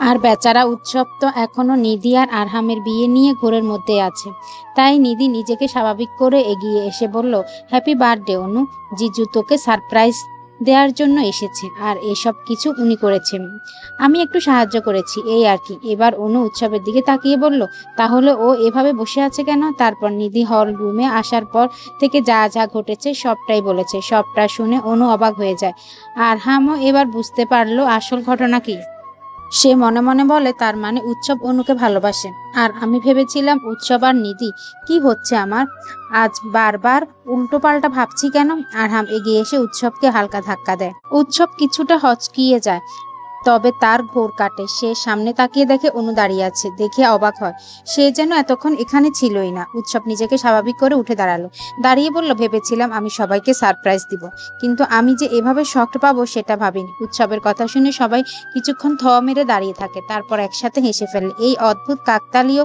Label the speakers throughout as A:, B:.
A: আর বেচারা উৎসব তো এখনো নিধি আর আরহামের বিয়ে নিয়ে ঘোরের মধ্যে আছে। তাই নিধি নিজেকে স্বাভাবিক করে এগিয়ে এসে বলল, হ্যাপি বার্থডে অনু, জিজু তোকে সারপ্রাইজ দেওয়ার জন্য এসেছে আর এসব কিছু উনি করেছেন, আমি একটু সাহায্য করেছি এই আর কি। এবার অনু উৎসবের দিকে তাকিয়ে বলল, তাহলে ও এভাবে বসে আছে কেন? তারপর নিধি হল রুমে আসার পর থেকে যা যা ঘটেছে সবটাই বলেছে। সবটা শুনে অনু অবাক হয়ে যায়। আরহামও এবার বুঝতে পারলো আসল ঘটনা কি। সে মনে মনে বলে, তার মানে উৎসব অনুকে ভালোবাসে। আর আমি ভেবেছিলাম উৎসব আর নিধি, কি হচ্ছে আমার? আজ বারবার উল্টো পাল্টা ভাবছি কেন? আরহাম এগিয়ে এসে উৎসবকে হালকা ধাক্কা দেয়। উৎসব কিছুটা হচকিয়ে যায়, তবে তার ঘোর কাটে। সে সামনে তাকিয়ে দেখে অনু দাঁড়িয়ে আছে, দেখে অবাক হয়। সে যেন এতক্ষণ এখানে ছিলই না। উৎসব নিজেকে স্বাভাবিক করে উঠে দাঁড়ালো, দাঁড়িয়ে বলল, ভেবেছিলাম আমি সবাইকে সারপ্রাইজ দিব, কিন্তু আমি যে এভাবে শক্ট পাবো সেটা ভাবিনি। উৎসবের কথা শুনে সবাই কিছুক্ষণ থ মেরে দাঁড়িয়ে থাকে, তারপর একসাথে হেসে ফেলে এই অদ্ভুত কাকতালীয়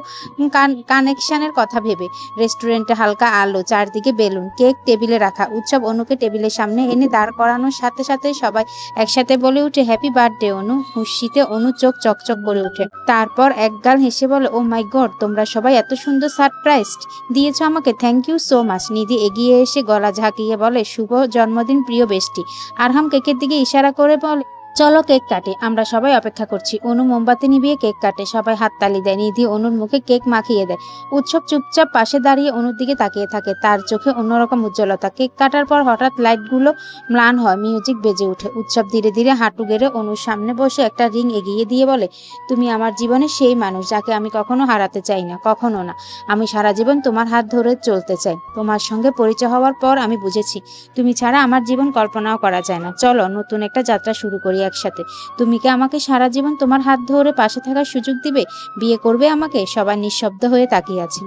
A: কানেকশনের কথা ভেবে। রেস্টুরেন্টে হালকা আলো, চারদিকে বেলুন, কেক টেবিলে রাখা। উৎসব অনুকে টেবিলের সামনে এনে দাঁড় করানোর সাথে সাথে সবাই একসাথে বলে উঠে, হ্যাপি বার্থডে অনু। খুশিতে অনু চোখ চকচক করে ওঠে। তারপর একগাল হেসে বলে, ও মাই গড, তোমরা সবাই এত সুন্দর সারপ্রাইজ দিয়েছো আমাকে, থ্যাংক ইউ সো মাচ। নিধি এগিয়ে এসে গলা ঝাঁকিয়ে বলে, শুভ জন্মদিন প্রিয় বেষ্টি। আরহাম কেকের দিকে ইশারা করে বলে, চলো কেক কাটে, আমরা সবাই অপেক্ষা করছি। অনু মোমবাতি নিভিয়ে কেক কাটে, সবাই হাততালি দেয়। নিধি অনুর মুখে কেক মাখিয়ে দেয়। উৎসব চুপচাপ পাশে দাঁড়িয়ে অনুর দিকে তাকিয়ে থাকে, তার চোখে অন্যরকম উজ্জ্বলতা। কেক কাটার পর হঠাৎ লাইটগুলো ম্লান হয়, মিউজিক বেজে ওঠে। উৎসব ধীরে ধীরে হাঁটু গেড়ে অনুর সামনে বসে একটা রিং এগিয়ে দিয়ে বলে, তুমি আমার জীবনে সেই মানুষ যাকে আমি কখনো হারাতে চাই না, কখনো না। আমি সারা জীবন তোমার হাত ধরে চলতে চাই। তোমার সঙ্গে পরিচয় হওয়ার পর আমি বুঝেছি তুমি ছাড়া আমার জীবন কল্পনাও করা যায় না। চলো নতুন একটা যাত্রা শুরু করি একসাথে। তুমি কি আমাকে সারা জীবন তোমার হাত ধরে পাশে থাকার সুযোগ দিবে? বিয়ে করবে আমাকে? সবাই নিঃশব্দ হয়ে তাকিয়ে আছে।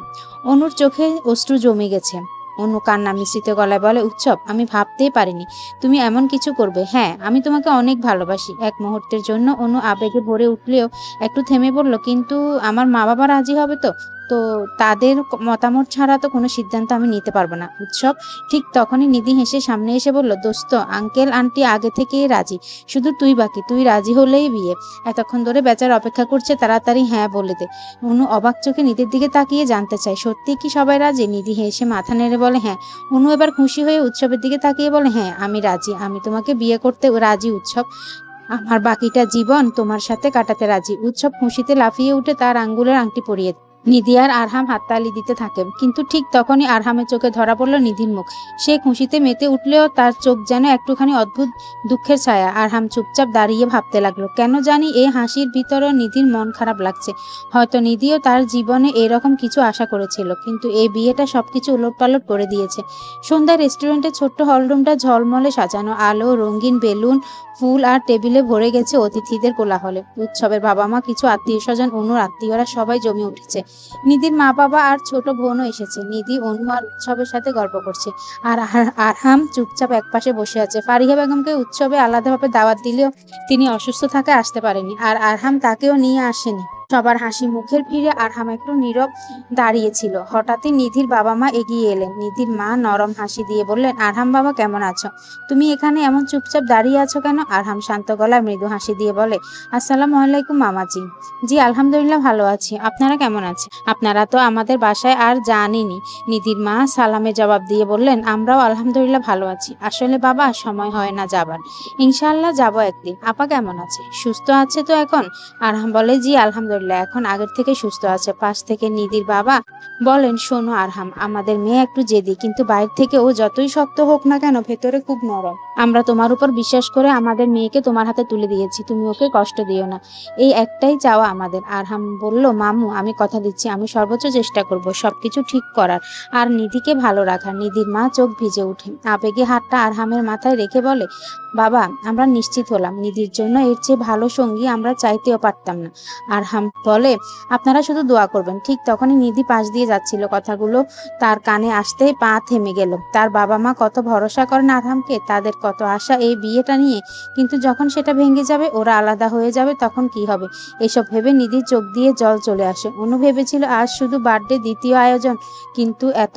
A: অনুর চোখে অশ্রু জমে গেছে। অনু কান্না মিশ্রিত গলায় বলে, উৎসব, আমি ভাবতেই পারিনি তুমি এমন কিছু করবে। হ্যাঁ, আমি তোমাকে অনেক ভালোবাসি। এক মুহূর্তের জন্য অনু আবেগে ভরে উঠলেও একটু থেমে বলল, কিন্তু আমার মা বাবা রাজি হবে তো? তো তাদের মতামত ছাড়া তো কোনো সিদ্ধান্ত আমি নিতে পারবো না। উৎসব ঠিক তখনই নিধি হেসে সামনে এসে বলল, দোস্ত, আঙ্কেল আন্টি আগে থেকেই রাজি, শুধু তুই বাকি। তুই রাজি হলেই বিয়ে। এতক্ষণ ধরে বেচার অপেক্ষা করছে, তাড়াতাড়ি হ্যাঁ বলে দে। অনু অবাক চোখে নিধির দিকে তাকিয়ে জানতে চায়, সত্যি কি সবাই রাজি? নিধি হেসে মাথা নেড়ে বলে, হ্যাঁ। অনু এবার খুশি হয়ে উৎসবের দিকে তাকিয়ে বলে, হ্যাঁ আমি রাজি, আমি তোমাকে বিয়ে করতে রাজি উৎসব, আমার বাকিটা জীবন তোমার সাথে কাটাতে রাজি। উৎসব খুশিতে লাফিয়ে উঠে তার আঙ্গুলের আংটি পরিয়ে দেয়। নিধি আর আরহাম হাততালি দিতে থাকে, কিন্তু ঠিক তখনই আরহামের চোখে ধরা পড়ল নিধির মুখ। সে খুশিতে মেতে উঠলেও তার চোখ যেন একটুখানি অদ্ভুত দুঃখের ছায়া। আরহাম চুপচাপ দাঁড়িয়ে ভাবতে লাগলো, কেন জানি এই হাসির ভিতরেও নিধির মন খারাপ লাগছে। হয়তো নিধিও তার জীবনে এরকম কিছু আশা করেছিল, কিন্তু এই বিয়েটা সবকিছু উলটপালট করে দিয়েছে। সন্ধ্যায় রেস্টুরেন্টের ছোট্ট হলরুমটা ঝলমলে সাজানো, আলো, রঙিন বেলুন, ফুল আর টেবিলে ভরে গেছে অতিথিদের কোলাহলে। উৎসবের বাবা মা, কিছু আত্মীয় স্বজন, অনুর আত্মীয়রা সবাই জমে উঠেছে। নিধির মা বাবা আর ছোট বোনও এসেছে। নিধি অনু আর উৎসবের সাথে গল্প করছে, আর আরহাম চুপচাপ একপাশে বসে আছে। ফারিহা বেগমকে উৎসবে আলাদাভাবে দাওয়াত দিলেও তিনি অসুস্থ থাকায় আসতে পারেনি, আর আরহাম তাকেও নিয়ে আসেনি। সবার হাসি মুখের ভিড়ে আরহাম একটু নীরব দাঁড়িয়েছিল। হঠাৎই নিধির বাবা মা এগিয়ে এলেন। নিধির মা নরম হাসি দিয়ে বললেন, আরহাম বাবা, কেমন আছো? তুমি এখানে এমন চুপচাপ দাঁড়িয়ে আছো কেন? আরহাম শান্ত গলায় মৃদু হাসি দিয়ে বলে, আসসালামু আলাইকুম মামাজি। জি আলহামদুলিল্লাহ ভালো আছি, আপনারা কেমন আছেন? আপনারা তো আমাদের বাসায় আর জানেনই। নিধির মা সালামে জবাব দিয়ে বললেন, আমরাও আলহামদুলিল্লাহ ভালো আছি। আসলে বাবা, সময় হয় না যাবার। ইনশাআল্লাহ যাবো একদিন। আপা কেমন আছে? সুস্থ আছে তো এখন? আরহাম বলে, জি আলহামদুলিল্লাহ, এখন আগের থেকে সুস্থ আছে। পাশ থেকে নিধির বাবা বলেন, শোনো আরহাম, আমাদের মেয়ে একটু জেদি, কিন্তু বাইরে থেকে ও যতই শক্ত হোক না কেন ভেতরে খুব নরম। আমরা তোমার উপর বিশ্বাস করে আমাদের মেয়েকে তোমার হাতে তুলে দিয়েছি, তুমি ওকে কষ্ট দিও না, এই একটাই চাওয়া আমাদের। আরহাম বলল, মামু, আমি কথা দিচ্ছি আমি সর্বোচ্চ চেষ্টা করব সবকিছু ঠিক করার আর নিধিকে ভালো রাখার। নিধির মা চোখ ভিজে উঠে, আবেগে হাতটা আরহামের মাথায় রেখে বলে, বাবা, আমরা নিশ্চিত হলাম নিধির জন্য এর চেয়ে ভালো সঙ্গী আমরা চাইতেও পারতাম না। আরহাম বলে, আপনারা শুধু দোয়া করবেন। ঠিক তখনই নিধি পাশ দিয়ে যাচ্ছিল। কথাগুলো তার কানে আসতেই পা থেমে গেল। তার বাবা মা কত ভরসা করেন আরহামকে, তাদের কত আশা এই বিয়েটা নিয়ে, কিন্তু যখন সেটা ভেঙে যাবে, ওরা আলাদা হয়ে যাবে, তখন কি হবে? এসব ভেবে নিধির চোখ দিয়ে জল চলে আসে। অনু ভেবেছিল আজ শুধু বার্থডে, দ্বিতীয় আয়োজন, কিন্তু এত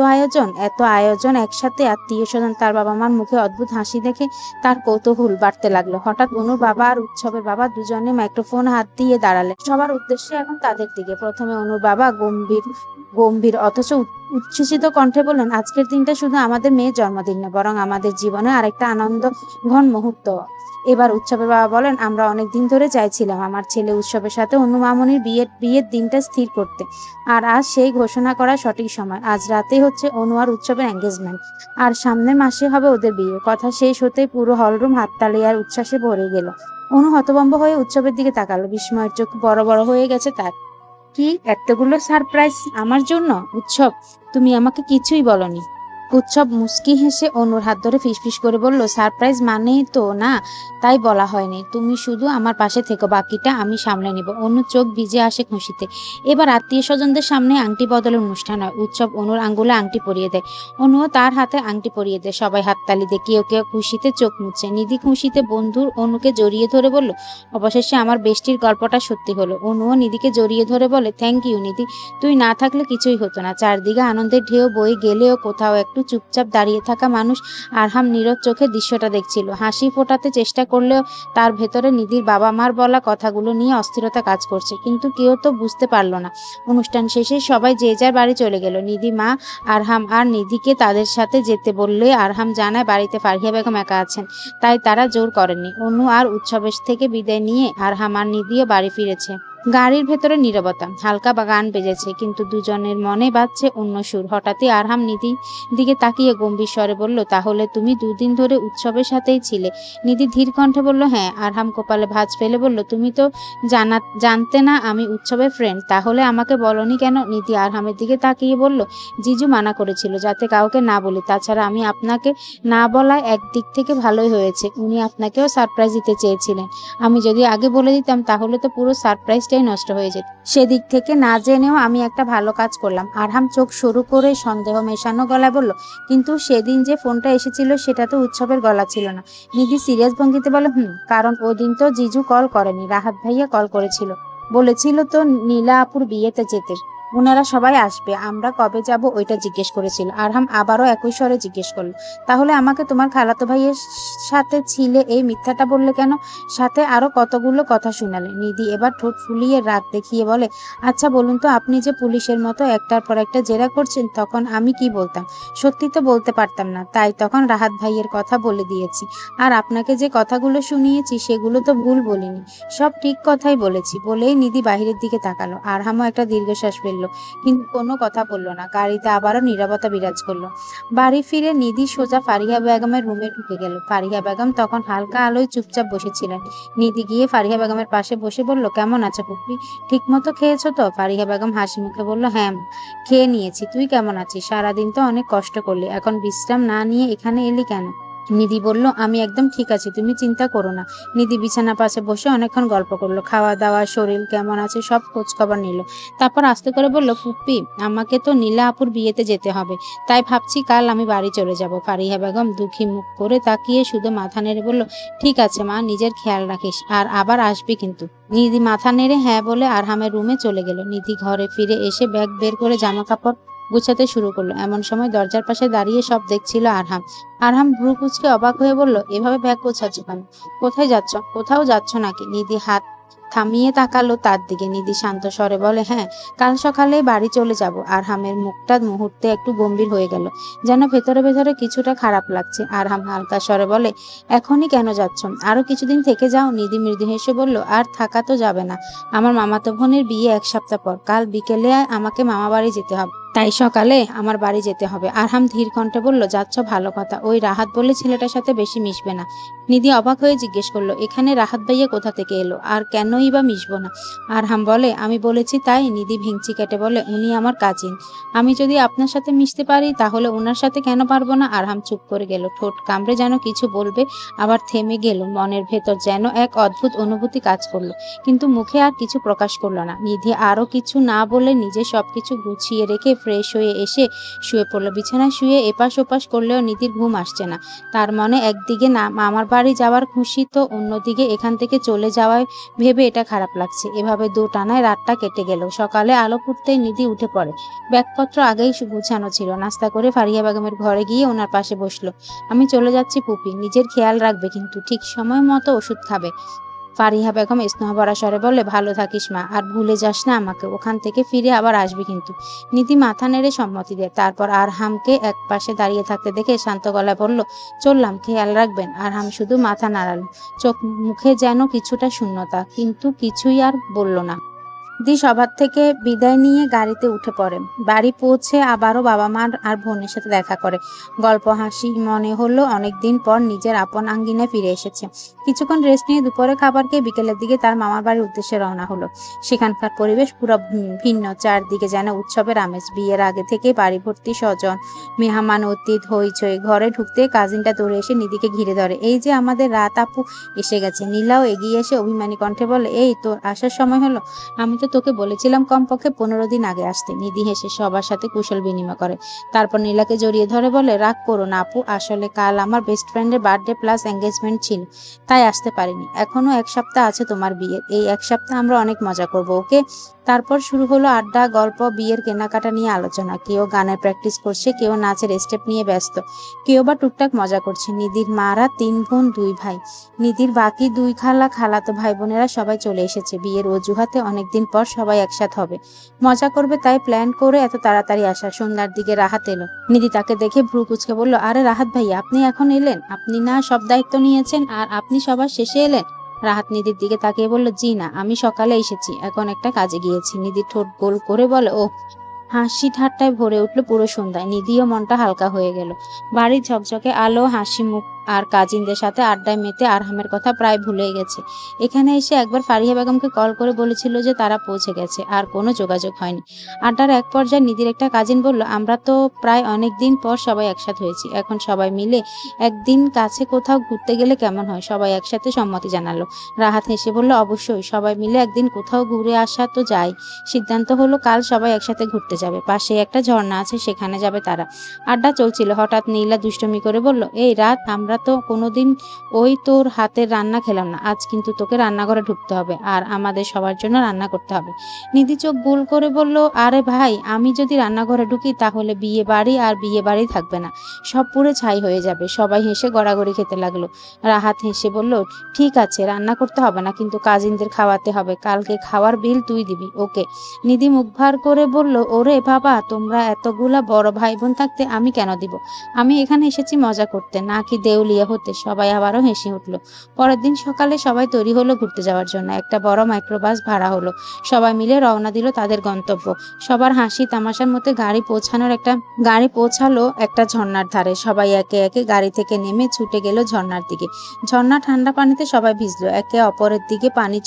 A: আয়োজন একসাথে, আত্মীয় স্বজন, তার বাবা মার মুখে অদ্ভুত হাসি দেখে তার কৌতূহল বাড়তে লাগলো। হঠাৎ অনুর বাবা আর উৎসবের বাবা দুজনে মাইক্রোফোন হাত দিয়ে দাঁড়ালেন। সবার উদ্দেশ্যে এখন তাদের দিকে। প্রথমে অনুর বাবা গম্ভীর গম্ভীর অথচ উচ্ছ্বসিত কণ্ঠে বললেন, আজকের দিনটা শুধু আমাদের মেয়ের জন্মদিন না, বরং আমাদের জীবনে আরেকটা আনন্দ ঘন মুহূর্ত। এবার উৎসবের বাবা বলেন, আমরা অনেক দিন ধরে চাইছিলাম আমার ছেলে উৎসবের সাথে অনু মামনির বিয়ের দিনটা স্থির করতে, আর আজ সেই ঘোষণা করার সঠিক সময়। আজ রাতে হচ্ছে অনু আর উৎসবের এঙ্গেজমেন্ট, আর সামনের মাসে হবে ওদের বিয়ে। কথা শেষ হতেই পুরো হলরুম হাততালি আর উচ্ছ্বাসে ভরে গেল। অনু হতভম্ব হয়ে উৎসবের দিকে তাকালো। বিস্ময়ের চোখ বড় বড় হয়ে গেছে তার। কি এতগুলো সারপ্রাইজ আমার জন্য? উৎসব, তুমি আমাকে কিছুই বলনি। উৎসব মুচকি হেসে অনুর হাত ধরে ফিসফিস করে বলল, সারপ্রাইজ মানেই তো না, তাই বলা হয়নি। তুমি শুধু আমার পাশে থেকো, বাকিটা আমি সামলে নিব। অনুর চোখ ভিজে আসে খুশিতে। এবার আত্মীয় স্বজনদের সামনে আংটি বদলের অনুষ্ঠান হয়। উৎসব অনুর আঙ্গুলে আংটি পরিয়ে দেয়, অনুও তার হাতে আংটি পরিয়ে দেয়। সবাই হাততালি দেয়, কেউ কেউ খুশিতে চোখ মুছে। নিধি খুশিতে বন্ধুর অনুকে জড়িয়ে ধরে বলল, অবশেষে আমার বেষ্টির গল্পটা সত্যি হলো। অনুও নিধিকে জড়িয়ে ধরে বলে, থ্যাংক ইউ নিধি, তুই না থাকলে কিছুই হতো না। চারদিকে আনন্দের ঢেউ বয়ে গেলেও কোথাও একটু চুপচাপ দাঁড়িয়ে থাকা মানুষ আরহাম নীরব চোখে দৃশ্যটা দেখছিল। হাসি ফোটাতে চেষ্টা করলেও তার ভেতরে নিধির বাবা মার বলা কথাগুলো নিয়ে অস্থিরতা কাজ করছে, কিন্তু কেউ তো বুঝতে পারলো না। অনুষ্ঠান শেষে সবাই যে যার বাড়ি চলে গেল। নিধি মা আরহাম আর নিধিকে তাদের সাথে যেতে বললে আরহাম জানায় বাড়িতে ফারিয়া বেগম একা আছেন, তাই তারা জোর করেননি। অনু আর উৎসবের থেকে বিদায় নিয়ে আরহাম আর নিধিও বাড়ি ফিরেছে। গাড়ির ভেতরে নীরবতা, হালকা বা গান বেজেছে, কিন্তু দুজনের মনে বাজছে অন্য সুর। হঠাৎই আরহাম নিধির দিকে তাকিয়ে গম্ভীর স্বরে বলল, তাহলে তুমি দুদিন ধরে উৎসবের সাথেই ছিলে? নিধি ধীর কণ্ঠে বলল, হ্যাঁ। আরহাম কপালে ভাঁজ ফেলে বলল, তুমি তো জানতে না আমি উৎসবের ফ্রেন্ড, তাহলে আমাকে বলনি কেন? নিধি আরহামের দিকে তাকিয়ে বলল, জিজু মানা করেছিল যাতে কাউকে না বলি, তাছাড়া আমি আপনাকে না বলায় একদিক থেকে ভালোই হয়েছে, উনি আপনাকেও সারপ্রাইজ দিতে চেয়েছিলেন। আমি যদি আগে বলে দিতাম তাহলে তো পুরো সারপ্রাইজটাই নষ্ট হয়ে যেত। সেদিক থেকে না জেনেও আমি একটা ভালো কাজ করলাম। আরহাম চোখ শুরু করে সন্দেহ মেশানো গলায় বলল, কিন্তু সেদিন যে ফোনটা এসেছিল সেটা তো উৎসবের গলা ছিল না। নিধি সিরিয়াস ভঙ্গিতে বলে, কারণ ওই দিন তো জিজু কল করেনি, রাহাত ভাইয়া কল করেছিল, বলেছিল তো নীলা আপুর বিয়েতে যেতে, ওনারা সবাই আসবে, আমরা কবে যাব ওইটা জিজ্ঞেস করেছিল। আরহাম আবারও একই স্বরে জিজ্ঞেস করলো, তাহলে আমাকে তোমার খালাতো ভাইয়ের সাথে ছিলে এই মিথ্যাটা বললে কেন? সাথে আরো কতগুলো কথা শুনালে। নিধি এবার ঠোঁট ফুলিয়ে রাগ দেখিয়ে বলে, আচ্ছা বলুন তো, আপনি যে পুলিশের মতো একটার পর একটা জেরা করছেন, তখন আমি কি বলতাম? সত্যি তো বলতে পারতাম না, তাই তখন রাহাত ভাইয়ের কথা বলে দিয়েছি। আর আপনাকে যে কথাগুলো শুনিয়েছি সেগুলো তো ভুল বলিনি, সব ঠিক কথাই বলেছি। বলেই নিধি বাহিরের দিকে তাকালো। আরহামও একটা দীর্ঘশ্বাস ফেলল, কিন্তু কোনো কথা বলল না। গাড়িতে আবারও নীরবতা বিরাজ করলো। বাড়ি ফিরে নিধি সোজা ফারিয়া বেগমের রুমে ঢুকে গেল। ফারিয়া বেগম তখন হালকা আলোয় চুপচাপ বসেছিলেন। নিধি গিয়ে ফারিয়া বেগমের পাশে বসে বলল, কেমন আছো পুপি, ঠিক মতো খেয়েছো তো? ফারিয়া বেগম হাসি মুখে বলল, হ্যাঁ খেয়ে নিয়েছি, তুই কেমন আছিস? সারাদিন তো অনেক কষ্ট করলি, এখন বিশ্রাম না নিয়ে এখানে এলি কেন? নিধি বলল, আমি একদম ঠিক আছি, তুমি চিন্তা করো না। নিধি বিছানা পাশে বসে অনেকক্ষণ গল্প করলো, খাওয়া দাওয়া, শরীর কেমন আছে সব খোঁজ খবর নিল। তারপর আস্তে করে বলল, ফুপ্পি আমাকে তো নীলা আপুর বিয়েতে যেতে হবে, তাই ভাবছি কাল আমি বাড়ি চলে যাব। ফারিয়া বেগম দুঃখী মুখ করে তাকিয়ে শুধু মাথা নেড়ে বলল, ঠিক আছে মা, নিজের খেয়াল রাখিস, আর আবার আসবি কিন্তু। নিধি মাথা নেড়ে হ্যাঁ বলে আরহামের রুমে চলে গেল। নিধি ঘরে ফিরে এসে ব্যাগ বের করে জামা কাপড় গুছাতে শুরু করলো। এমন সময় দরজার পাশে দাঁড়িয়ে সব দেখছিল আরহাম। আরহাম ভ্রু কুঁচকে অবাক হয়ে বলল, এভাবে ব্যাগ গোছাচ্ছ কেন? কোথায় যাচ্ছ? কোথাও যাচ্ছ নাকি? নিধি হাত থামিয়ে তাকালো তার দিকে। নিধি শান্ত স্বরে বলে, হ্যাঁ কাল সকালে বাড়ি চলে যাব। আরহামের মুখটা মুহূর্তে একটু গম্ভীর হয়ে গেল, যেন ভেতরে ভেতরে কিছুটা খারাপ লাগছে। আরহাম হালকা স্বরে বলে, এখনই কেন যাচ্ছ? আরো কিছুদিন থেকে যাও। নিধি মৃদু হেসে বলল, আর থাকা তো যাবে না, আমার মামাতো বোনের বিয়ে 1 সপ্তাহ পর, কাল বিকেলে আমাকে মামা বাড়ি যেতে হবে। তাই সকালে আমার বাড়ি যেতে হবে। আরহাম ধীর কণ্ঠে বলল, যাচ্ছ ভালো কথা, ওই রাহাত বলে ছেলেটার সাথে বেশি মিশবে না। নিধি অবাক হয়ে জিজ্ঞেস করলো, এখানে রাহাত ভাইয়া কোথা থেকে এলো, আর কেনই বা মিশবো না? আরহাম বলে, আমি বলেছি তাই। নিধি ভেঙচি কেটে বলে, উনি আমার কাজিন, আমি যদি আপনার সাথে মিশতে পারি তাহলে ওনার সাথে কেন পারবো না? আরহাম চুপ করে গেল, ঠোঁট কামড়ে যেন কিছু বলবে, আবার থেমে গেল। মনের ভেতর যেন এক অদ্ভুত অনুভূতি কাজ করলো, কিন্তু মুখে আর কিছু প্রকাশ করলো না। নিধি আরো কিছু না বলে নিজে সবকিছু গুছিয়ে রেখে ফ্রেশ হয়ে এসে শুয়ে পড়লো। বিছানায় শুয়ে এপাশ ওপাশ করলেও নিধির ঘুম আসছে না। তার মনে একদিকে না মামার বাড়ি যাওয়ার খুশি, তো অন্যদিকে এখান থেকে চলে যাওয়ায় ভেবে এটা খারাপ লাগছে। এভাবে টানায় রাতটা কেটে গেল। সকালে আলো ফুটতেই নিধি উঠে পড়ে। ব্যাগপত্র আগেই গুছানো ছিল। নাস্তা করে ফারিয়া বেগমের ঘরে গিয়ে ওনার পাশে বসলো। আমি চলে যাচ্ছি পুপি, নিজের খেয়াল রাখবে কিন্তু, ঠিক সময় মতো ওষুধ খাবে। ফারিহা বেগম স্নেহভরা স্বরে বলে, ভালো থাকিস মা, আর ভুলে যাস না আমাকে, ওখান থেকে ফিরে আবার আসবি কিন্তু। নিধি মাথা নেড়ে সম্মতি দেয়। তারপর আরহামকে এক পাশে দাঁড়িয়ে থাকতে দেখে শান্ত গলায় বলল, চললাম, খেয়াল রাখবেন। আরহাম শুধু মাথা নাড়ালো, চোখ মুখে যেন কিছুটা শূন্যতা, কিন্তু কিছুই আর বলল না। দি সবার থেকে বিদায় নিয়ে গাড়িতে উঠে পড়ে। বাড়ি পৌঁছে আবারও বাবা মা আর বোনের সাথে দেখা করে। গল্প হাসি, মনে হলো অনেকদিন পর নিজের আপন আঙ্গিনায় ফিরে এসেছে। কিছুক্ষণ রেস্ট নিয়ে দুপুরে খাবার খেয়ে বিকেলের দিকে তার মামার বাড়ির উদ্দেশ্যে রওনা হলো। সেখানকার পরিবেশ পুরো ভিন্ন, চারদিকে যেন উৎসবের আমেজ। বিয়ের আগে থেকে বাড়ি ভর্তি স্বজন, মেহমান অতীত, হইচই। ঘরে ঢুকতে কাজিনটা দৌড়ে এসে নিধিকে ঘিরে ধরে, এই যে আমাদের রাত আপু এসে গেছে। নীলাও এগিয়ে এসে অভিমানী কণ্ঠে বলে, এই তোর আসার সময় হলো, আমি তো তোকে বলেছিলাম কমপক্ষে 15 দিন আগে আসতে। নিধি হেসে সবার সাথে কুশল বিনিময় করে, তারপর নীলাকে জড়িয়ে ধরে বলে, রাগ করো না আপু, আসলে কাল আমার বেস্ট ফ্রেন্ডের বার্থডে প্লাস এঙ্গেজমেন্ট ছিল, তাই আসতে পারিনি। এখনো 1 সপ্তাহ আছে তোমার বিয়ের, এই 1 সপ্তাহ আমরা অনেক মজা করব, ওকে? তারপর শুরু হলো আড্ডা, গল্প, বিয়ের কেনাকাটা নিয়ে আলোচনা। কেউ গানের প্র্যাকটিস করছে, কেউ নাচের স্টেপ নিয়ে ব্যস্ত, কেউ বা টুকটাক মজা করছে। নিধির মারা 3 বোন 2 ভাই, নিধির বাকি 2 খালা, খালাতো ভাই বোনেরা সবাই চলে এসেছে। বিয়ের অজুহাতে অনেকদিন পর সবাই একসাথে হবে, মজা করবে, তাই প্ল্যান করে এত তাড়াতাড়ি আসা। সন্ধ্যার দিকে রাহাত এলো। নিধি তাকে দেখে ভ্রু কুচকে বলল, আরে রাহাত ভাইয়া, আপনি এখন এলেন? আপনি না সব দায়িত্ব নিয়েছেন, আর আপনি সবার শেষে এলেন? রাহাত নিধির দিকে তাকিয়ে বলল, জি না, আমি সকালে এসেছি, এখন একটা কাজে গিয়েছি। নিধি ঠোঁট গোল করে বলে, ও। হাসি ঠাট্টায় ভরে উঠল পুরো সন্ধ্যায়। নিধিও মনটা হালকা হয়ে গেল। বাড়ির ঝকঝকে আলো, হাসি মুখ আর কাজিনদের সাথে আড্ডায় মেতে আরহামের কথা প্রায় ভুলেই গেছে। এখানে এসে একবার ফারিয়া বেগমকে কল করে বলেছিল যে তারা পৌঁছে গেছে, আর কোনো যোগাযোগ হয়নি। আড্ডার এক পর্যায়ে নিধির একটা কাজিন বলল, আমরা তো প্রায় অনেক দিন পর সবাই একসাথে হয়েছি, এখন সবাই মিলে একদিন কাছে কোথাও ঘুরতে গেলে কেমন হয়? সবাই একসাথে সম্মতি জানালো। রাহাত হেসে বলল, অবশ্যই, সবাই মিলে একদিন কোথাও ঘুরে আসা তো যায়। সিদ্ধান্ত হলো কাল সবাই একসাথে ঘুরতে যাবে, পাশে একটা ঝর্ণা আছে, সেখানে যাবে তারা। আড্ডা চলছিল, হঠাৎ নীলা দুষ্টুমি করে বলল, এই রাত, আমরা তো কোনোদিন ওই তোর হাতের রান্না খেলাম না, আজ কিন্তু তোকে রান্নাঘরে ঢুকতে হবে, আর আমাদের সবার জন্য রান্না করতে হবে। নিধি চোখ গোল করে বলল, আরে ভাই, আমি যদি রান্নাঘরে ঢুকি তাহলে বিয়ে বাড়ি আর বিয়ে বাড়ি থাকবে না, সব পুড়ে ছাই হয়ে যাবে। সবাই হেসে গড়াগড়ি খেতে লাগলো। রাহাত হেসে বলল, ঠিক আছে, রান্না করতে হবে না, কিন্তু কাজিনদের খাওয়াতে হবে, কালকে খাওয়ার বিল তুই দিবি, ওকে? নিধি মুখ ভার করে বলল, ওরে বাবা, তোমরা এতগুলা বড় ভাই বোন থাকতে আমি কেন দিব? আমি এখানে এসেছি মজা করতে, না কি দেউলিয়া হতে। সবাই আবারও হেসে উঠল। পরের দিন সকালে সবাই তৈরি হলো ঘুরতে যাওয়ার জন্য। একটা বড় মাইক্রোবাস ভাড়া হলো, সবাই মিলে রওনা দিল তাদের গন্তব্য। সবার হাসি তামাশার মধ্যে গাড়ি পৌঁছালো একটা ঝর্ণার ধারে। সবাই একে একে গাড়ি থেকে নেমে ছুটে গেল ঝর্ণার দিকে। ঝর্ণা ঠান্ডা পানিতে সবাই ভিজলো, একে অপরের দিকে পানি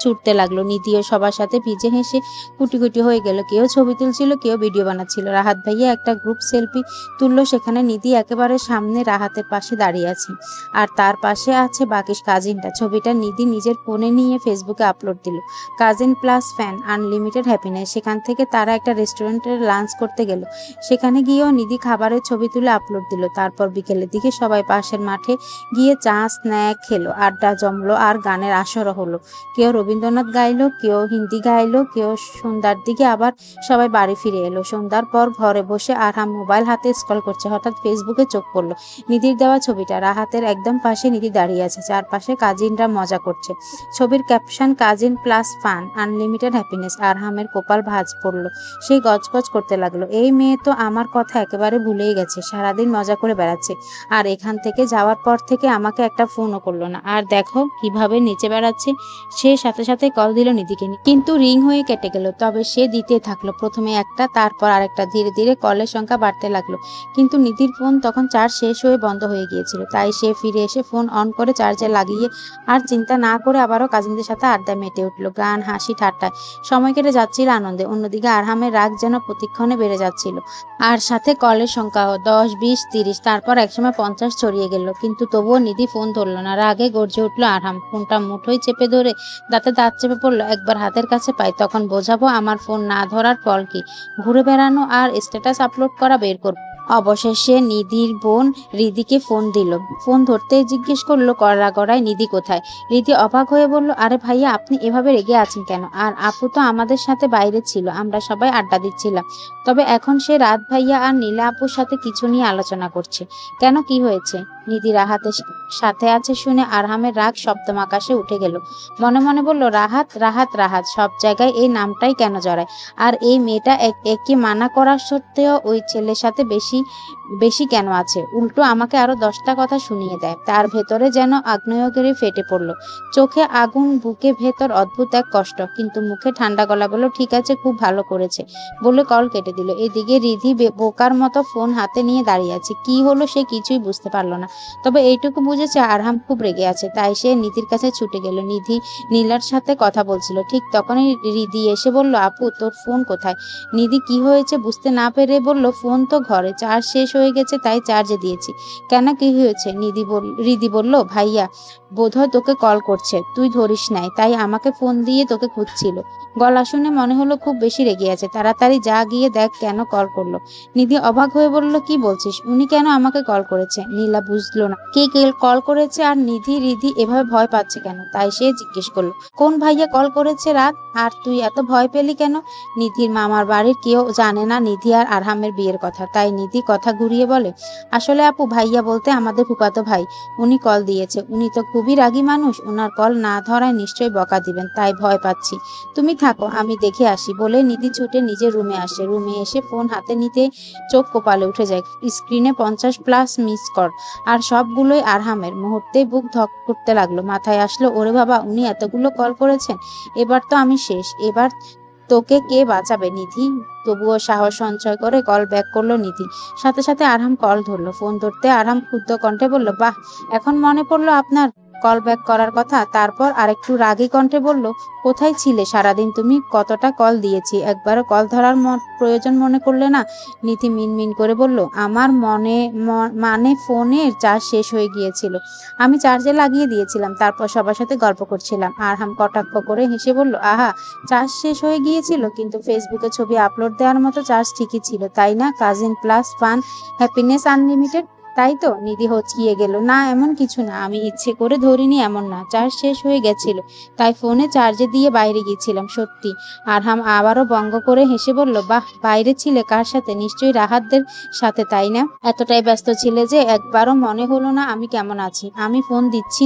A: ছুটতে লাগলো। নিধিও সবার সাথে ভিজে হেসে কুটি কুটি হয়ে গেল। কেউ ছবি তুলছিল, কেউ ভিডিও বানাচ্ছিল। রাহাত ভাইয়া একটা গ্রুপ সেলফি তুললো, সেখানে নিধি একেবারে সামনে রাহাতের পাশে দাঁড়িয়ে আছে, আর তার পাশে আছে বাকি কাজিনটা। ছবিটা নিধি নিজের ফোনে নিয়ে ফেসবুকে আপলোড দিল। Cousin plus fan, unlimited happiness. সেখান থেকে তারা একটা রেস্টুরেন্টে লাঞ্চ করতে গেল। সেখানে গিয়েও নিধি খাবারের ছবি তুলে আপলোড দিল। তারপর বিকেলের দিকে সবাই পাশের মাঠে গিয়ে চা স্ন্যাক খেলো, আড্ডা জমলো, আর গানের আসরও হলো। কেউ রবীন্দ্রনাথ গাইলো, কেউ হিন্দি গাইলো, কেউ সন্ধ্যার দিকে আবার সবাই বাড়ি ফিরে এলো। সন্ধ্যার পর ঘরে বসে আরহাম মোবাইল হাতে স্ক্রল করছে, হঠাৎ ফেসবুকে চোখ পড়লো। নিধির দেওয়া ছবি ছবিটা, রাহাতের একদম পাশে নিধি দাঁড়িয়ে আছে, চারপাশে কাজিনরা মজা করছে। ছবির caption cousin plus fun unlimited happiness. আরহামের কপাল ভাঁজ পড়ল, সেই গজগজ করতে লাগলো। এই মেয়ে তো আমার কথা একেবারে ভুলেই গেছে, সারাদিন মজা করে বেড়াচ্ছে, আর এখান থেকে যাওয়ার পর থেকে আমাকে একটা ফোনও করলো না। আর দেখো কিভাবে নিচে বেড়াচ্ছে। সে সাথে সাথে কল দিল নিধিকে, কিন্তু রিং হয়ে কেটে গেল। তবে সে দিতে থাকলো, প্রথমে একটা, তারপর আরেকটা, ধীরে ধীরে কলের সংখ্যা বাড়তে লাগলো। কিন্তু নিধির ফোন তখন চার্জ শেষ হয়ে বন্ধ হয়ে গিয়েছিল। তাই সে ফিরে এসে ফোন অন করে চার্জে লাগিয়ে আর চিন্তা না করে আবারও কাজিনদের সাথে আড্ডা মেতে উঠলো। গান, হাসি, ঠাট্টায় সময় কেটে যাচ্ছিল আনন্দে। অন্যদিকে আরহামের রাগ যেন প্রতিক্ষণে বেড়ে যাচ্ছিল। আর সাথে কলের সংখ্যাও 10, 20, 30, তারপর একসময় 50 ছড়িয়ে গেল। কিন্তু তবুও নিধি ফোন ধরল না। রাগে গর্জে উঠলো আরহাম, ফোনটা মুঠোয় চেপে ধরে দাঁতে দাঁত চেপে পড়লো। একবার হাতের কাছে পাই তখন বোঝাবো আমার ফোন না ধরার ফল কি, ঘুরে বেড়ানো আর স্ট্যাটাস আপলোড করা বের করবো। অবশেষে নিধির বোন রিদিকে ফোন দিল। ফোন ধরতেই জিজ্ঞেস করলো কড়া গড়ায়, নিধি কোথায়? রিদি অবাক হয়ে বলল, আরে ভাইয়া আপনি এভাবে রেগে আছেন কেন? আর আপু তো আমাদের সাথে বাইরে ছিল, আমরা সবাই আড্ডা দিচ্ছিলাম। তবে এখন সে রাত ভাইয়া আর নীলা আপুর সাথে কিছু নিয়ে আলোচনা করছে। কেন, কি হয়েছে? নিধি রাহাতের সাথে আছে শুনে আরহামের রাগ সপ্তম আকাশে উঠে গেল। মনে মনে বলল, রাহাত রাহাত রাহাত, সব জায়গায় এই নামটাই কেন জড়ায়? আর এই মেয়েটা একে মানা করার সত্ত্বেও ওই ছেলের সাথে বেশি বেশি কেন আছে? উল্টো আমাকে আরো 10টা কথা শুনিয়ে দেয়। তার ভেতরে যেন আগ্নেয়গিরি ফেটে পড়ল। চোখে আগুন, বুকে ভেতর অদ্ভুত এক কষ্ট, কিন্তু মুখে ঠান্ডা গলা বলল, ঠিক আছে, খুব ভালো করেছে, বলে কল কেটে দিল। এদিকে রিধি বোকার মতো ফোন হাতে নিয়ে দাঁড়িয়ে আছে। কি হলো সে কিছুই বুঝতে পারলো না। তবে এইটুকু বুঝেছে আরহাম খুব রেগে আছে। তাই সে নিধির কাছে ছুটে গেল। নিধি নীলার সাথে কথা বলছিল, ঠিক তখনই রিধি এসে বলল, আপু তোর ফোন কোথায়? নিধি কি হয়েছে বুঝতে না পেরে বলল, ফোন তো ঘরে, চার্জ শেষ হয়ে গেছে তাই চার্জে দিয়েছি। কেন, কি হয়েছে? রিধি বলল, ভাইয়া বোধহয় তোকে কল করছে, তুই ধরিস নাই, তাই আমাকে ফোন দিয়ে তোকে খুঁজছিল। গলা শুনে মনে হলো খুব বেশি রেগে আছে। তাড়াতাড়ি যা গিয়ে দেখ কেন কল করলো। নিধি অবাক হয়ে বলল, কি বলছিস? উনি কেন আমাকে কল করেছে? নীলা বুঝলো না কে কল করেছে আর রিধি এভাবে ভয় পাচ্ছে কেন। তাই সে জিজ্ঞেস করলো, কোন ভাইয়া কল করেছে রাত? আর তুই এত ভয় পেলি কেন? নিধির মামার বাড়ির কেউ জানে না নিধি আর আরহামের বিয়ের কথা, তাই নিধি কথা ঘুরিয়ে বলে, আসলে আপু ভাইয়া বলতে আমাদের ফুফাতো ভাই, উনি কল দিয়েছে। উনি তো খুবই রাগী মানুষ, ওনার কল না ধরায় নিশ্চয়ই বকা দিবেন, তাই ভয় পাচ্ছি। তুমি থাকো, আমি দেখে আসি, বলে নিধি ছুটে নিজের রুমে আসে। রুমে এসে ফোন হাতে নিতে চোখ কপালে উঠে যায়। স্ক্রিনে 50+ মিস কল, আর সবগুলোই আরহামের। মুহূর্তেই বুক ধক করতে লাগলো। মাথায় আসলো, ওরে বাবা, উনি এতগুলো কল করেছেন, এবার তো আমি শেষ। এবার তোকে কে বাঁচাবে নিধি? তবুও সাহস সঞ্চয় করে কল ব্যাক করলো নিধি। সাথে সাথে আরহাম কল ধরলো। ফোন ধরতে আরহাম ক্ষুব্ধ কণ্ঠে বলল, বাহ, এখন মনে পড়লো আপনার কল ব্যাক করার কথা। তারপর আরেকটু রাগী কণ্ঠে বলল, কোথায় ছিলে সারাদিন তুমি? কতটা কল দিয়েছি, একবারও কল ধরার প্রয়োজন মনে করলে না? নিধি মিনমিন করে বলল, আমার মানে ফোনের চার্জ শেষ হয়ে গিয়েছিল, আমি চার্জে লাগিয়ে দিয়েছিলাম, তারপর সবার সাথে গল্প করছিলাম। আরহাম কটাক্ষ করে হেসে বলল, আহা, চার্জ শেষ হয়ে গিয়েছিল, কিন্তু ফেসবুকে ছবি আপলোড দেওয়ার মতো চার্জ ঠিকই ছিল, তাই না? Cousin plus fun happiness unlimited, তাই তো? নিধি হচকিয়ে গেল, না এমন কিছু না, আমি ইচ্ছে করে ধরিনি, এমন না, চার্জ শেষ হয়ে গেছিল তাই ফোনে চার্জে দিয়ে বাইরে গিয়েছিলাম, সত্যি। আরহাম আবারও ব্যঙ্গ করে হেসে বলল, বাহ, বাইরে ছিলে কার সাথে? নিশ্চয়ই রাহাতদের সাথে, তাই না? এতটাই ব্যস্ত ছিলে যে একবারও মনে হলো না আমি কেমন আছি? আমি ফোন দিচ্ছি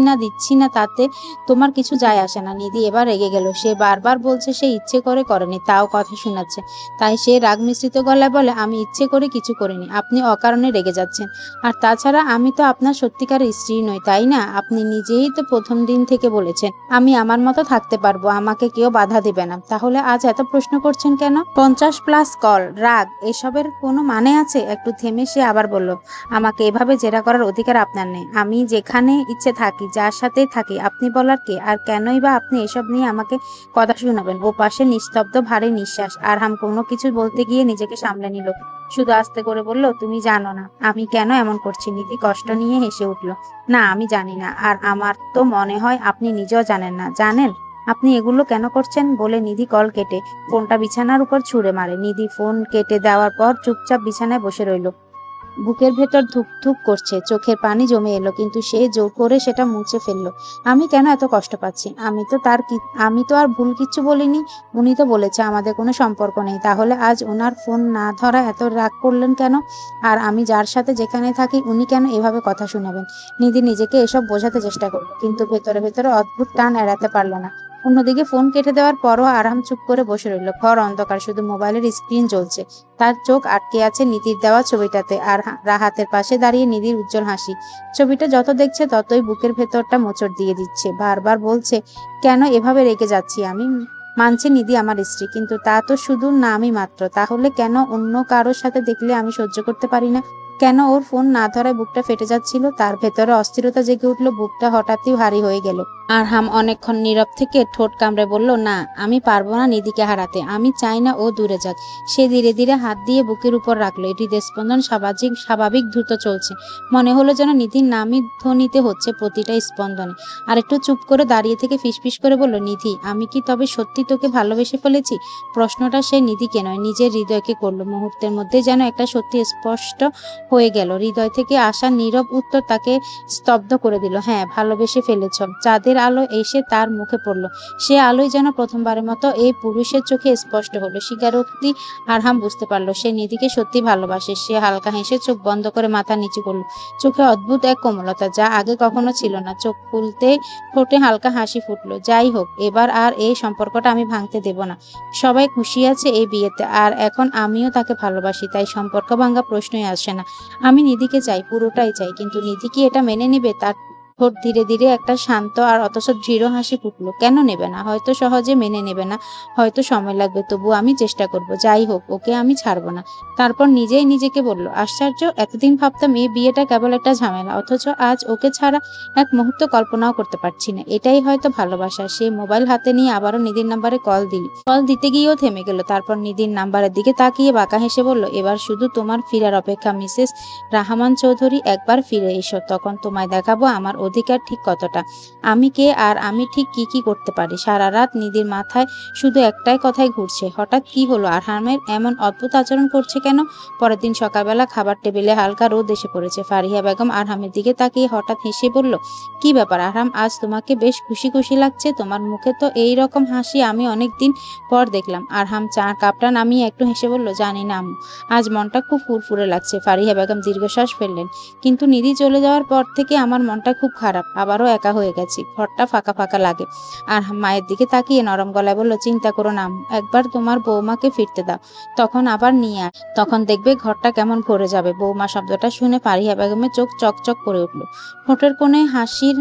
A: না তাতে তোমার কিছু যায় আসে না। নিধি এবার রেগে গেল। সে বারবার বলছে সে ইচ্ছে করে করেনি, তাও কথা শোনাচ্ছে। তাই সে রাগ মিশ্রিত গলায় বলে, আমি ইচ্ছে করে কিছু করিনি, আপনি অকারণে রেগে যাচ্ছেন। আর তাছাড়া আমি তো আপনার সত্যিকারের স্ত্রী নই, তাই না? আপনি নিজেই তো প্রথম দিন থেকে বলেছেন আমি আমার মতো থাকতে পারবো, আমাকে কেউ বাধা দিবে না। তাহলে আজ এত প্রশ্ন করছেন কেন? 50+ কল, রাগ, এসবের কোনো মানে আছে? একটু থেমে সে আবার বলল, আমাকে এভাবে জেরা করার অধিকার আপনার নেই। আমি যেখানে ইচ্ছে থাকি, যার সাথে থাকি, আপনি বলার কে? আর কেনই বা আপনি এসব নিয়ে আমাকে কথা শোনাবেন? ও পাশে নিস্তব্ধ ভারী নিঃশ্বাস। আরহাম কোনো কিছু বলতে গিয়ে নিজেকে সামলে নিল। শুধু আস্তে করে বলল, তুমি জানো না আমি কেন এমন করছি? নিধি কষ্ট নিয়ে হেসে উঠল, না আমি জানি না, আর আমার তো মনে হয় আপনি নিজেও জানেন না। জানেন আপনি এগুলো কেন করছেন? বলে নিধি কল কেটে ফোনটা বিছানার উপর ছুঁড়ে মারে। নিধি ফোন কেটে দেওয়ার পর চুপচাপ বিছানায় বসে রইল। বুকের ভেতর ধুক ধুক করছে, চোখের পানি জমে এলো, কিন্তু সে জোর করে সেটা মুছে ফেললো। আমি কেন এত কষ্ট পাচ্ছি? আমি তো আর ভুল কিচ্ছু বলিনি। উনি তো বলেছে আমাদের কোনো সম্পর্ক নেই, তাহলে আজ ওনার ফোন না ধরা এত রাগ করলেন কেন? আর আমি যার সাথে যেখানে থাকি উনি কেন এভাবে কথা শোনাবেন? নিধি নিজেকে এসব বোঝাতে চেষ্টা করলো, কিন্তু ভেতরে ভেতরে অদ্ভুত টান এড়াতে পারল না। অন্যদিকে ফোন কেটে দেওয়ার পরও আরাম চুপ করে বসে রইল। ঘর অন্ধকার, শুধু মোবাইলের স্ক্রিন জ্বলছে। তার চোখ আটকে আছে নিধির দেওয়া ছবিটাতে, আর রাহাতের পাশে দাঁড়িয়ে নিধির উজ্জ্বল হাসি। ছবিটা যত দেখছে ততই বুকের ভেতরটা মোচড় দিয়ে দিচ্ছে। বারবার বলছে, কেন এভাবে রেগে যাচ্ছি আমি? মানছে নিধি আমার স্ত্রী, কিন্তু তা তো শুধু নামই মাত্র। তাহলে কেন অন্য কারোর সাথে দেখলে আমি সহ্য করতে পারি না? কেন ওর ফোন না ধরায় বুকটা ফেটে যাচ্ছিল? তার ভেতরে অস্থিরতা জেগে উঠলো, বুকটা হঠাৎই ভারী হয়ে গেল। আরহাম অনেকক্ষণ নীরব থেকে ঠোঁট কামড়ে বলল, না, আমি পারবো না নিধিকে হারাতে। আমি চাই না ও দূরে যাক। সে ধীরে ধীরে হাত দিয়ে বুকের উপর রাখলো। হৃদস্পন্দন স্বাভাবিক দ্রুত চলছে। মনে হলো যেন নিধির নামই ধ্বনিতে হচ্ছে প্রতিটা স্পন্দনে। আর একটু চুপ করে দাঁড়িয়ে থেকে ফিসফিস করে বলল, নিধি, আমি কি তবে সত্যি তোকে ভালোবেসে ফেলেছি? প্রশ্নটা সে নিধিকে নয়, নিজের হৃদয়কে করলো। মুহূর্তের মধ্যে যেন একটা সত্যি স্পষ্ট হয়ে গেল। হৃদয় থেকে আসা নীরব উত্তর তাকে স্তব্ধ করে দিল। হ্যাঁ, ভালোবেসে ফেলেছ। চাঁদের আলো এসে তার মুখে পড়ল। সে আলোই যেন প্রথমবারের মতো এই পুরুষের চোখে স্পষ্ট হলো। স্বীকারোক্তি আরহাম বুঝতে পারলো সে নিধিকে সত্যি ভালোবাসে। সে হালকা হেসে চোখ বন্ধ করে মাথা নিচু করল। চোখে অদ্ভুত এক কোমলতা, যা আগে কখনো ছিল না। চোখ খুলতে ঠোঁটে হালকা হাসি ফুটলো। যাই হোক, এবার আর এই সম্পর্কটা আমি ভাঙতে দেব না। সবাই খুশি আছে এই বিয়েতে, আর এখন আমিও তাকে ভালোবাসি, তাই সম্পর্ক ভাঙা প্রশ্নই আসে না। আমি নিধিকে চাই, পুরোটাই চাই, কিন্তু নিধি কি এটা মেনে নিবে? তার ঠোঁট ধীরে ধীরে একটা শান্ত আর অথচ দৃঢ় হাসি ফুটলো। কেন নেবে না? হয়তো সহজে মেনে নেবে না, হয়তো সময় লাগবে, তবু আমি চেষ্টা করব। যাই হোক, ওকে আমি ছাড়বো না। তারপর নিজেই নিজেকে বলল, আশ্চর্য, এতদিন ভাবতাম এই বিয়েটা কেবল একটা ঝামেলা, অথচ আজ ওকে ছাড়া এক মুহূর্ত কল্পনাও করতে পারছি না। এটাই হয়তো ভালোবাসা। সে মোবাইল হাতে নিয়ে আবারও নিধির নাম্বারে কল দিতে গিয়েও থেমে গেল। তারপর নিধির নাম্বারের দিকে তাকিয়ে বাঁকা হেসে বলল, এবার শুধু তোমার ফিরার অপেক্ষা মিসেস রাহমান চৌধুরী। একবার ফিরে এসো, তখন তোমায় দেখাবো আমার অধিকার ঠিক কতটা, আমি কে, আর আমি ঠিক কি কি করতে পারি। সারা রাত নিধির মাথায় শুধু একটাই কথাই ঘুরছে, হঠাৎ কি হলো? আরহামের এমন অদ্ভুত আচরণ করছে কেন? পরের দিন সকালবেলা খাবার টেবিলে হালকা রোদ এসে পড়েছে। ফারিহা বেগম আরহামের দিকে তাকিয়ে হঠাৎ হেসে বলল, কি ব্যাপার আরহাম, আজ তোমাকে বেশ খুশি খুশি লাগছে। তোমার মুখে তো এই রকম হাসি আমি অনেকদিন পর দেখলাম। আরহাম চা কাপটা নামিয়ে একটু হেসে বলল, জানি না আম্মু, আজ মনটা খুব ফুরফুরে লাগছে। ফারিহা বেগম দীর্ঘশ্বাস ফেললেন। কিন্তু নিধি চলে যাওয়ার পর থেকে আমার মনটা খুব খারাপ, আবারও একা হয়ে গেছি, ঘরটা ফাঁকা ফাঁকা লাগে। আর মায়ের দিকে তাকিয়ে নরম গলায় বলল, চিন্তা করো না আম্মু, একবার তোমার বৌমাকে ফিরতে দাও, তখন আবার নিয়ে আয়, তখন দেখবে ঘরটা কেমন ভরে যাবে। বৌমা শব্দটা শুনে ফারিহা বেগমের চোখ চকচক করে উঠল। ঠোঁটের কোণে হাসির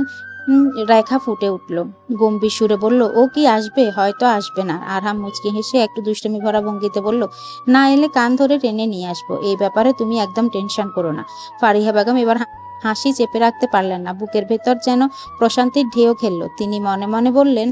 A: রেখা ফুটে উঠল। গম্ভীর সুরে বলল, ও কি আসবে? হয়তো আসবে না। আরহাম মুচকি হেসে একটু দুষ্টুমি ভরা ভঙ্গিতে বলল, না এলে কান ধরে টেনে নিয়ে আসবো। এই ব্যাপারে তুমি একদম টেনশন করো না। ফারিহা বেগম এবার হাসি চেপে রাখতে পারলেন না। বুকের ভেতর যেন প্রশান্তির ঢেউ খেলল। তিনি মনে মনে বললেন,